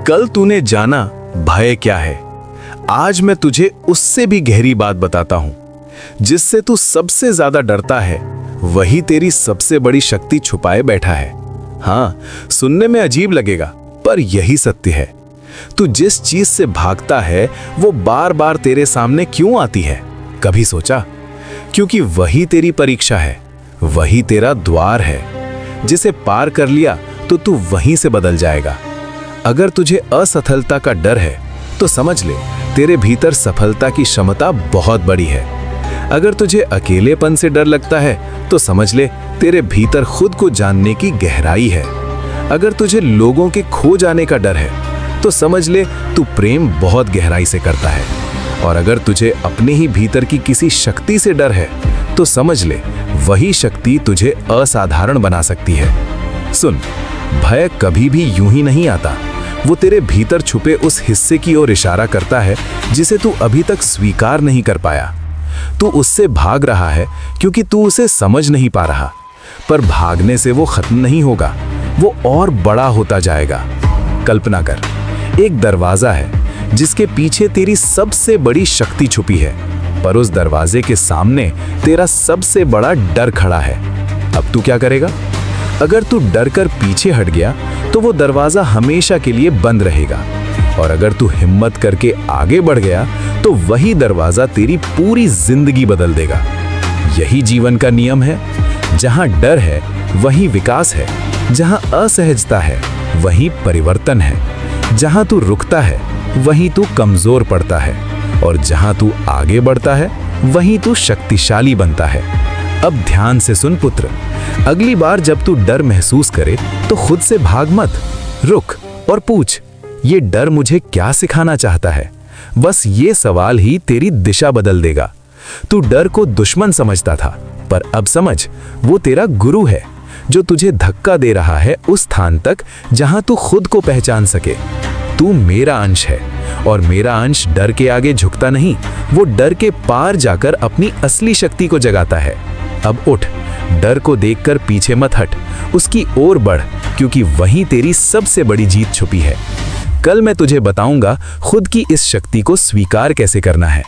कल तूने जाना भय क्या है। आज मैं तुझे उससे भी गहरी बात बताता हूं। जिससे तू सबसे ज्यादा डरता है वही तेरी सबसे बड़ी शक्ति छुपाए बैठा है। हाँ, सुनने में अजीब लगेगा पर यही सत्य है। तू जिस चीज से भागता है वो बार बार तेरे सामने क्यों आती है, कभी सोचा? क्योंकि वही तेरी परीक्षा है, वही तेरा द्वार है। जिसे पार कर लिया तो तू वहीं से बदल जाएगा। अगर तुझे असफलता का डर है तो समझ ले तेरे भीतर सफलता की क्षमता बहुत बड़ी है। अगर तुझे अकेलेपन से डर लगता है तो समझ ले तेरे भीतर खुद को जानने की गहराई है। अगर तुझे लोगों के खो जाने का डर है तो समझ ले तू प्रेम बहुत गहराई से करता है। और अगर तुझे अपने ही भीतर की किसी शक्ति से डर है तो समझ ले वही शक्ति तुझे असाधारण बना सकती है। सुन, भय कभी भी यूं ही नहीं आता। वो तेरे भीतर छुपे उस हिस्से की ओर इशारा करता है जिसे तू अभी तक स्वीकार नहीं कर पाया। तू उससे भाग रहा है क्योंकि तू उसे समझ नहीं पा रहा। पर भागने से वो खत्म नहीं होगा, वो और बड़ा होता जाएगा। कल्पना कर, एक दरवाजा है जिसके पीछे तेरी सबसे बड़ी शक्ति छुपी है, पर उस दरवाजे के सामने तेरा सबसे बड़ा डर खड़ा है। अब तू क्या करेगा? अगर तू डर कर पीछे हट गया तो वो दरवाजा हमेशा के लिए बंद रहेगा। और अगर तू हिम्मत करके आगे बढ़ गया तो वही दरवाजा तेरी पूरी जिंदगी बदल देगा। यही जीवन का नियम है। जहां डर है वहीं विकास है, जहां असहजता है वहीं परिवर्तन है, जहां तू रुकता है वहीं तू कमजोर पड़ता है, और जहां तू आगे बढ़ता है वहीं तू शक्तिशाली बनता है। अब ध्यान से सुन पुत्र, अगली बार जब तू डर महसूस करे तो खुद से भाग मत, रुक और पूछ, ये डर मुझे क्या सिखाना चाहता है? बस ये सवाल ही तेरी दिशा बदल देगा। तू डर को दुश्मन समझता था, पर अब समझ वो तेरा गुरु है जो तुझे धक्का दे रहा है उस स्थान तक जहां तू खुद को पहचान सके। तू मेरा अंश है और मेरा अंश डर के आगे झुकता नहीं, वो डर के पार जाकर अपनी असली शक्ति को जगाता है। अब उठ, डर को देखकर पीछे मत हट, उसकी ओर बढ़, क्योंकि वहीं तेरी सबसे बड़ी जीत छुपी है। कल मैं तुझे बताऊंगा खुद की इस शक्ति को स्वीकार कैसे करना है।